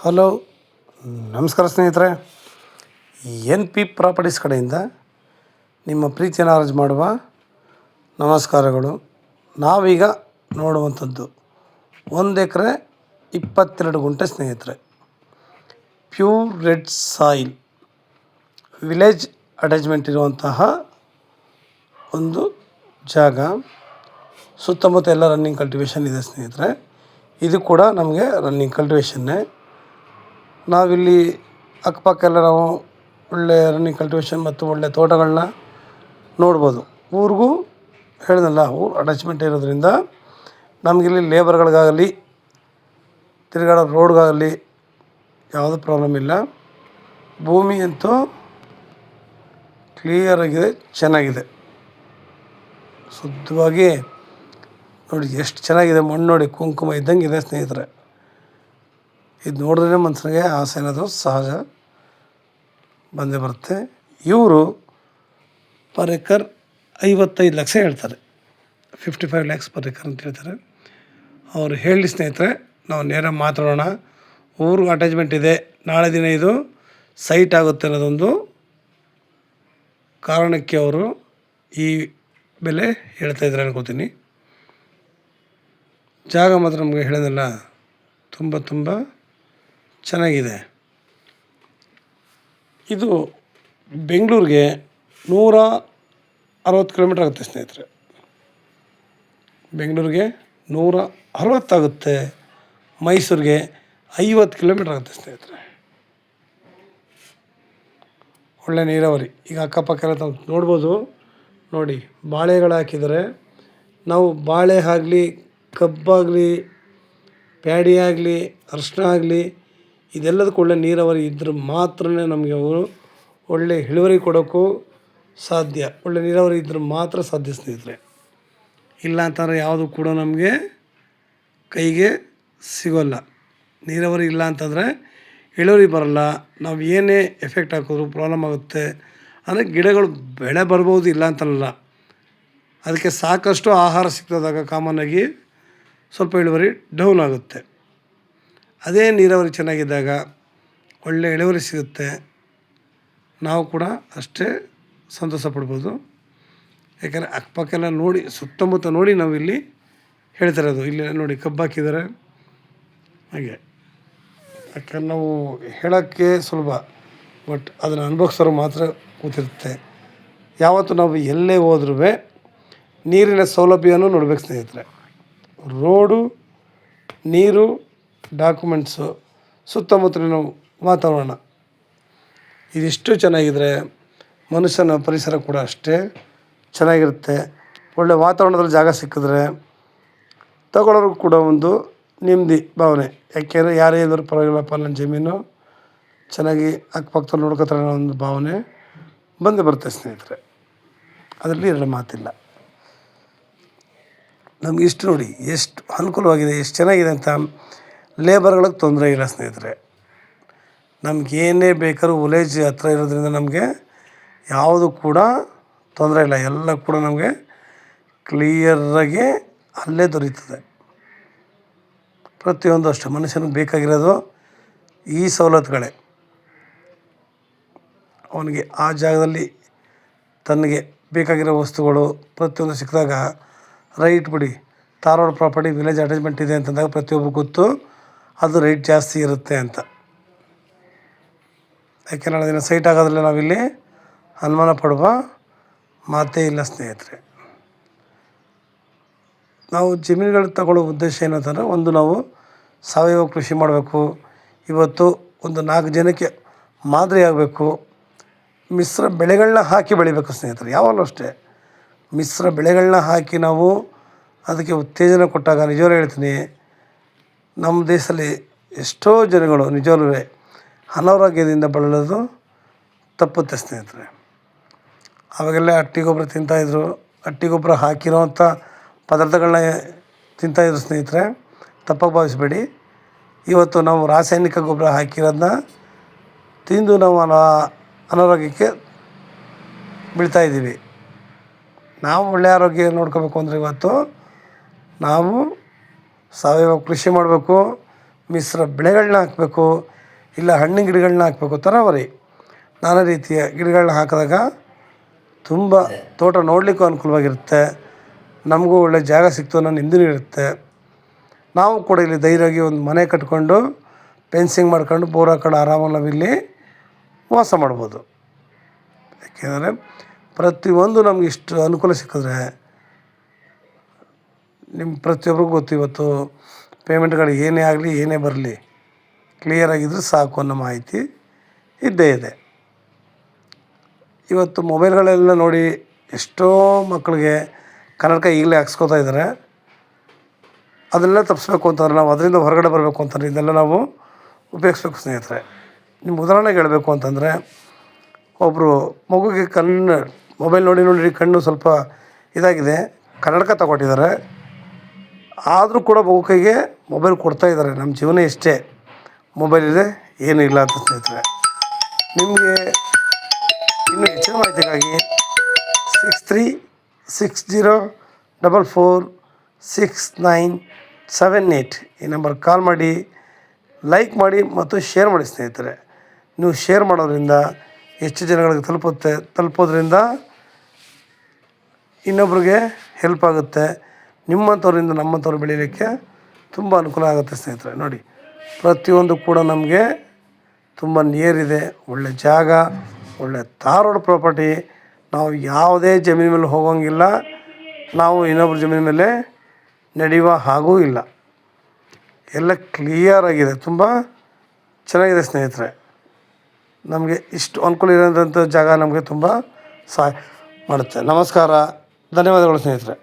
Hello, ನಮಸ್ಕಾರ ಸ್ನೇಹಿತರೆ. N P properties ಕಡೆಯಿಂದ ನಿಮ್ಮ ಪ್ರೀತಿಯನ್ನು ಅರ್ಜಿ ಮಾಡುವ ನಮಸ್ಕಾರಗಳು. ನಾವೀಗ ನೋಡುವಂಥದ್ದು 1 ಎಕರೆ 22 ಗುಂಟೆ ಸ್ನೇಹಿತರೆ. Pure red soil village attachment ಇರುವಂತಹ ಒಂದು ಜಾಗ. ಸುತ್ತಮುತ್ತ ಎಲ್ಲ ರನ್ನಿಂಗ್ ಕಲ್ಟಿವೇಷನ್ ಇದೆ ಸ್ನೇಹಿತರೆ. ಇದು ಕೂಡ ನಮಗೆ ರನ್ನಿಂಗ್ ಕಲ್ಟಿವೇಷನ್ನೇ. ನಾವಿಲ್ಲಿ ಅಕ್ಕಪಕ್ಕ ಎಲ್ಲ ನಾವು ಒಳ್ಳೆಯ ರನ್ನಿಂಗ್ ಕಲ್ಟಿವೇಷನ್ ಮತ್ತು ಒಳ್ಳೆಯ ತೋಟಗಳನ್ನ ನೋಡ್ಬೋದು. ಊರಿಗೂ ಹೇಳಿದ್ನಲ್ಲ, ಊರು ಅಟ್ಯಾಚ್ಮೆಂಟ್ ಇರೋದ್ರಿಂದ ನಮಗಿಲ್ಲಿ ಲೇಬರ್ಗಳಿಗಾಗಲಿ ತಿರುಗಾಡೋ ರೋಡ್ಗಾಗಲಿ ಯಾವುದೂ ಪ್ರಾಬ್ಲಮ್ ಇಲ್ಲ. ಭೂಮಿ ಅಂತೂ ಕ್ಲಿಯರಾಗಿದೆ, ಚೆನ್ನಾಗಿದೆ, ಶುದ್ಧವಾಗಿ ನೋಡಿ ಎಷ್ಟು ಚೆನ್ನಾಗಿದೆ. ಮಣ್ಣು ನೋಡಿ ಕುಂಕುಮ ಇದ್ದಂಗೆ ಇದೆ ಸ್ನೇಹಿತರೆ. ಇದು ನೋಡಿದ್ರೆ ಮನುಷ್ಯನಿಗೆ ಆಸೆ ಅನ್ನೋದು ಸಹಜ ಬಂದೇ ಬರುತ್ತೆ. ಇವರು ಪರ್ ಎಕರ್ 55 ಲಕ್ಷ ಹೇಳ್ತಾರೆ. 55 ಲ್ಯಾಕ್ಸ್ ಪರ್ ಎಕರ್ ಅಂತ ಹೇಳ್ತಾರೆ. ಅವರು ಹೇಳಿ ಸ್ನೇಹಿತರೆ, ನಾವು ನೇರ ಮಾತಾಡೋಣ. ಊರು ಅಟ್ಯಾಚ್ಮೆಂಟ್ ಇದೆ, ನಾಳೆ ದಿನ ಇದು ಸೈಟ್ ಆಗುತ್ತೆ ಅನ್ನೋದೊಂದು ಕಾರಣಕ್ಕೆ ಅವರು ಈ ಬೆಲೆ ಹೇಳ್ತಾಯಿದ್ದಾರೆ ಅನ್ಕೋತೀನಿ. ಜಾಗ ಮಾತ್ರ ನಮಗೆ ಹೇಳೋದಿಲ್ಲ, ತುಂಬ ಚೆನ್ನಾಗಿದೆ. ಇದು ಬೆಂಗಳೂರಿಗೆ 160 ಕಿಲೋಮೀಟ್ರ್ ಆಗುತ್ತೆ ಸ್ನೇಹಿತರೆ. ಬೆಂಗಳೂರಿಗೆ 160 ಆಗುತ್ತೆ, ಮೈಸೂರಿಗೆ 50 ಕಿಲೋಮೀಟ್ರ್ ಆಗುತ್ತೆ ಸ್ನೇಹಿತರೆ. ಒಳ್ಳೆ ನೀರಾವರಿ. ಈಗ ಅಕ್ಕಪಕ್ಕ ಎಲ್ಲ ತಾವು ನೋಡ್ಬೋದು. ನೋಡಿ, ಬಾಳೆಗಳು ಹಾಕಿದರೆ ನಾವು ಬಾಳೆ ಆಗಲಿ, ಕಬ್ಬಾಗಲಿ, ಪ್ಯಾಡಿ ಆಗಲಿ, ಅರಿಶಿನ ಆಗಲಿ, ಇದೆಲ್ಲದಕ್ಕೂ ಒಳ್ಳೆ ನೀರಾವರಿ ಇದ್ರೆ ಮಾತ್ರ ನಮಗೆ ಅವರು ಒಳ್ಳೆ ಇಳುವರಿ ಕೊಡೋಕ್ಕೂ ಸಾಧ್ಯ. ಒಳ್ಳೆ ನೀರಾವರಿ ಇದ್ರೆ ಮಾತ್ರ ಸಾಧ್ಯ ಸ್ನೇಹಿತರೆ. ಇಲ್ಲ ಅಂತಂದರೆ ಯಾವುದು ಕೂಡ ನಮಗೆ ಕೈಗೆ ಸಿಗೋಲ್ಲ. ನೀರಾವರಿ ಇಲ್ಲ ಅಂತಂದರೆ ಇಳುವರಿ ಬರೋಲ್ಲ. ನಾವು ಏನೇ ಎಫೆಕ್ಟ್ ಹಾಕಿದ್ರು ಪ್ರಾಬ್ಲಮ್ ಆಗುತ್ತೆ. ಅಂದರೆ ಗಿಡಗಳು ಬೆಳೆ ಬರ್ಬೋದು, ಇಲ್ಲ ಅಂತಲ್ಲ. ಅದಕ್ಕೆ ಸಾಕಷ್ಟು ಆಹಾರ ಸಿಗ್ತದಾಗ ಕಾಮನ್ನಾಗಿ ಸ್ವಲ್ಪ ಇಳುವರಿ ಡೌನ್ ಆಗುತ್ತೆ. ಅದೇ ನೀರಾವರಿ ಚೆನ್ನಾಗಿದ್ದಾಗ ಒಳ್ಳೆಯ ಇಳುವರಿ ಸಿಗುತ್ತೆ. ನಾವು ಕೂಡ ಅಷ್ಟೇ ಸಂತೋಷ ಪಡ್ಬೋದು. ಯಾಕಂದರೆ ಅಕ್ಕಪಕ್ಕೆಲ್ಲ ನೋಡಿ, ಸುತ್ತಮುತ್ತ ನೋಡಿ ನಾವು ಇಲ್ಲಿ ಹೇಳ್ತಿರೋದು. ಇಲ್ಲಿ ನೋಡಿ ಕಬ್ಬು ಹಾಕಿದ್ದಾರೆ. ಹಾಗೆ ಯಾಕಂದ್ರೆ ನಾವು ಹೇಳೋಕ್ಕೆ ಸುಲಭ, ಬಟ್ ಅದನ್ನು ಅನುಭವಿಸೋರು ಮಾತ್ರ ಗೊತ್ತಿರುತ್ತೆ. ಯಾವತ್ತು ನಾವು ಎಲ್ಲೇ ಹೋದ್ರೂ ನೀರಿನ ಸೌಲಭ್ಯನೂ ನೋಡ್ಬೇಕು ಸ್ನೇಹಿತರೆ. ರೋಡು, ನೀರು, ಡಾಕ್ಯುಮೆಂಟ್ಸು, ಸುತ್ತಮುತ್ತಲಿನ ವಾತಾವರಣ ಇದಿಷ್ಟು ಚೆನ್ನಾಗಿದ್ದರೆ ಮನುಷ್ಯನ ಪರಿಸರ ಕೂಡ ಅಷ್ಟೇ ಚೆನ್ನಾಗಿರುತ್ತೆ. ಒಳ್ಳೆಯ ವಾತಾವರಣದಲ್ಲಿ ಜಾಗ ಸಿಕ್ಕಿದ್ರೆ ತಗೊಳ್ಳೋರಿಗೂ ಕೂಡ ಒಂದು ನೆಮ್ಮದಿ ಭಾವನೆ. ಯಾಕೆಂದರೆ ಯಾರೇ ಇದ್ದರೂ ಪರವಾಗಿಲ್ಲಪ್ಪ, ನನ್ನ ಜಮೀನು ಚೆನ್ನಾಗಿ ಅಕ್ಕಪಕ್ಕದಲ್ಲಿ ನೋಡ್ಕೊತಾರೆ ಅನ್ನೋ ಒಂದು ಭಾವನೆ ಬಂದೇ ಬರುತ್ತೆ ಸ್ನೇಹಿತರೆ. ಅದರಲ್ಲಿ ಎರಡು ಮಾತಿಲ್ಲ. ನಮ್ಗೆ ಇಷ್ಟು ನೋಡಿ ಎಷ್ಟು ಅನುಕೂಲವಾಗಿದೆ, ಎಷ್ಟು ಚೆನ್ನಾಗಿದೆ ಅಂತ. ಲೇಬರ್ಗಳಿಗೆ ತೊಂದರೆ ಇಲ್ಲ ಸ್ನೇಹಿತರೆ. ನಮಗೇನೇ ಬೇಕಾದ್ರೂ ವಿಲೇಜ್ ಹತ್ರ ಇರೋದ್ರಿಂದ ನಮಗೆ ಯಾವುದು ಕೂಡ ತೊಂದರೆ ಇಲ್ಲ. ಎಲ್ಲ ಕೂಡ ನಮಗೆ ಕ್ಲಿಯರಾಗಿ ಅಲ್ಲೇ ದೊರೀತದೆ. ಪ್ರತಿಯೊಂದು ಅಷ್ಟೇ ಮನುಷ್ಯನಿಗೆ ಬೇಕಾಗಿರೋದು ಈ ಸವಲತ್ತುಗಳೇ. ಅವನಿಗೆ ಆ ಜಾಗದಲ್ಲಿ ತನಗೆ ಬೇಕಾಗಿರೋ ವಸ್ತುಗಳು ಪ್ರತಿಯೊಂದು ಸಿಕ್ಕಿದಾಗ ರೈಟ್ ಬಿಡಿ. ಧಾರವಾಡ ಪ್ರಾಪರ್ಟಿ ವಿಲೇಜ್ ಅಟ್ಯಾಚ್ಮೆಂಟ್ ಇದೆ ಅಂತಂದಾಗ ಪ್ರತಿಯೊಬ್ಬರು ಗೊತ್ತು ಅದು ರೇಟ್ ಜಾಸ್ತಿ ಇರುತ್ತೆ ಅಂತ. ಯಾಕೆ ನಾಳೆ ದಿನ ಸೈಟ್ ಆಗೋದ್ರಲ್ಲಿ ನಾವಿಲ್ಲಿ ಅನುಮಾನ ಪಡುವ ಮಾತೇ ಇಲ್ಲ ಸ್ನೇಹಿತರೆ. ನಾವು ಜಮೀನುಗಳು ತಗೊಳ್ಳೋ ಉದ್ದೇಶ ಏನಂತಂದರೆ, ಒಂದು ನಾವು ಸಾವಯವ ಕೃಷಿ ಮಾಡಬೇಕು. ಇವತ್ತು ಒಂದು 4 ಜನಕ್ಕೆ ಮಾದರಿ ಆಗಬೇಕು. ಮಿಶ್ರ ಬೆಳೆಗಳನ್ನ ಹಾಕಿ ಬೆಳಿಬೇಕು ಸ್ನೇಹಿತರೆ. ಯಾವಾಗಲೂ ಅಷ್ಟೇ ಮಿಶ್ರ ಬೆಳೆಗಳನ್ನ ಹಾಕಿ ನಾವು ಅದಕ್ಕೆ ಉತ್ತೇಜನ ಕೊಟ್ಟಾಗ, ನಿಜವಾಗ್ಲೂ ಹೇಳ್ತೀನಿ, ನಮ್ಮ ದೇಶದಲ್ಲಿ ಎಷ್ಟೋ ಜನಗಳು ನಿಜವಾಗ್ಲೂ ಅನಾರೋಗ್ಯದಿಂದ ಬಳಲೋದು ತಪ್ಪುತ್ತೆ ಸ್ನೇಹಿತರೆ. ಆವಾಗೆಲ್ಲ ಹಟ್ಟಿ ಗೊಬ್ಬರ ತಿಂತಾಯಿದ್ರು, ಹಟ್ಟಿ ಗೊಬ್ಬರ ಹಾಕಿರೋವಂಥ ಪದಾರ್ಥಗಳನ್ನ ತಿಂತಾಯಿದ್ರು ಸ್ನೇಹಿತರೆ. ತಪ್ಪಾಗಿ ಭಾವಿಸಬೇಡಿ. ಇವತ್ತು ನಾವು ರಾಸಾಯನಿಕ ಗೊಬ್ಬರ ಹಾಕಿರೋದನ್ನ ತಿಂದು ನಾವು ಅನಾರೋಗ್ಯಕ್ಕೆ ಬೀಳ್ತಾಯಿದ್ದೀವಿ. ನಾವು ಒಳ್ಳೆಯ ಆರೋಗ್ಯ ನೋಡ್ಕೋಬೇಕು ಅಂದರೆ ಇವತ್ತು ನಾವು ಸಾವಯವ ಕೃಷಿ ಮಾಡಬೇಕು. ಮಿಶ್ರ ಬೆಳೆಗಳನ್ನ ಹಾಕಬೇಕು, ಇಲ್ಲ ಹಣ್ಣಿನ ಗಿಡಗಳನ್ನ ಹಾಕಬೇಕು, ತರಾವರಿ ನಾನಾ ರೀತಿಯ ಗಿಡಗಳನ್ನ ಹಾಕಿದಾಗ ತುಂಬ ತೋಟ ನೋಡಲಿಕ್ಕೂ ಅನುಕೂಲವಾಗಿರುತ್ತೆ. ನಮಗೂ ಒಳ್ಳೆಯ ಜಾಗ ಸಿಕ್ತು ಅನ್ನೋ ನೆಮ್ಮದಿ ಇರುತ್ತೆ. ನಾವು ಕೂಡ ಇಲ್ಲಿ ಧೈರ್ಯವಾಗಿ ಒಂದು ಮನೆ ಕಟ್ಕೊಂಡು ಫೆನ್ಸಿಂಗ್ ಮಾಡ್ಕೊಂಡು ಬೋರ್ ಹಾಕೊಂಡು ಆರಾಮಾಗಿ ನಾವಿಲ್ಲಿ ವಾಸ ಮಾಡ್ಬೋದು. ಯಾಕೆಂದರೆ ಪ್ರತಿಯೊಂದು ನಮ್ಗೆ ಇಷ್ಟು ಅನುಕೂಲ ಸಿಕ್ಕಿದ್ರೆ ನಿಮ್ಮ ಪ್ರತಿಯೊಬ್ಬರಿಗೂ ಗೊತ್ತು. ಇವತ್ತು ಪೇಮೆಂಟ್ಗಳು ಏನೇ ಆಗಲಿ ಏನೇ ಬರಲಿ ಕ್ಲಿಯರಾಗಿದ್ದರೆ ಸಾಕು ಅನ್ನೋ ಮಾಹಿತಿ ಇದ್ದೇ ಇದೆ. ಇವತ್ತು ಮೊಬೈಲ್ಗಳೆಲ್ಲ ನೋಡಿ ಎಷ್ಟೋ ಮಕ್ಕಳಿಗೆ ಕನ್ನಡಕ ಈಗಲೇ ಹಾಕ್ಸ್ಕೊತಾ ಇದ್ದಾರೆ. ಅದನ್ನೆಲ್ಲ ತಪ್ಪಿಸ್ಬೇಕು ಅಂತಂದ್ರೆ ನಾವು ಅದರಿಂದ ಹೊರಗಡೆ ಬರಬೇಕು ಅಂತಂದ್ರೆ ಇದೆಲ್ಲ ನಾವು ಉಪಯೋಗಿಸ್ಬೇಕು ಸ್ನೇಹಿತರೆ. ನಿಮ್ಗೆ ಉದಾಹರಣೆಗೆ ಹೇಳಬೇಕು ಅಂತಂದರೆ, ಒಬ್ಬರು ಮಗುಗೆ ಮೊಬೈಲ್ ನೋಡಿ ಕಣ್ಣು ಸ್ವಲ್ಪ ಇದಾಗಿದೆ, ಕನ್ನಡಕ ತಗೊಟ್ಟಿದ್ದಾರೆ. ಆದರೂ ಕೂಡ ಮಗು ಕೈಗೆ ಮೊಬೈಲ್ ಕೊಡ್ತಾಯಿದ್ದಾರೆ. ನಮ್ಮ ಜೀವನ ಇಷ್ಟೇ, ಮೊಬೈಲ್ ಇದೆ ಏನೂ ಇಲ್ಲ ಅಂತ ಸ್ನೇಹಿತರೆ. ನಿಮಗೆ ಇನ್ನೂ ಹೆಚ್ಚಿನ ಮಾಹಿತಿಗಾಗಿ 6360446978 ಈ ನಂಬರ್ಗೆ ಕಾಲ್ ಮಾಡಿ, ಲೈಕ್ ಮಾಡಿ ಮತ್ತು ಶೇರ್ ಮಾಡಿ ಸ್ನೇಹಿತರೆ. ನೀವು ಶೇರ್ ಮಾಡೋದ್ರಿಂದ ಹೆಚ್ಚು ಜನಗಳಿಗೆ ತಲುಪೋದ್ರಿಂದ ಇನ್ನೊಬ್ರಿಗೆ ಹೆಲ್ಪ್ ಆಗುತ್ತೆ. ನಿಮ್ಮಂಥವ್ರಿಂದ ನಮ್ಮಂಥವ್ರು ಬೆಳೀಲಿಕ್ಕೆ ತುಂಬ ಅನುಕೂಲ ಆಗುತ್ತೆ ಸ್ನೇಹಿತರೆ. ನೋಡಿ, ಪ್ರತಿಯೊಂದು ಕೂಡ ನಮಗೆ ತುಂಬ ನಿಯರಿದೆ, ಒಳ್ಳೆ ಜಾಗ, ಒಳ್ಳೆ ತಾರ್ ರೋಡ್ ಪ್ರಾಪರ್ಟಿ. ನಾವು ಯಾವುದೇ ಜಮೀನು ಮೇಲೆ ಹೋಗೋಂಗಿಲ್ಲ, ನಾವು ಇನ್ನೊಬ್ರ ಜಮೀನು ಮೇಲೆ ನಡೆಯುವ ಹಾಗೂ ಇಲ್ಲ. ಎಲ್ಲ ಕ್ಲಿಯರಾಗಿದೆ, ತುಂಬ ಚೆನ್ನಾಗಿದೆ ಸ್ನೇಹಿತರೆ. ನಮಗೆ ಇಷ್ಟು ಅನುಕೂಲ ಇರೋಂಥ ಜಾಗ ನಮಗೆ ತುಂಬ ಸಹಾಯ ಮಾಡುತ್ತೆ. ನಮಸ್ಕಾರ, ಧನ್ಯವಾದಗಳು ಸ್ನೇಹಿತರೆ.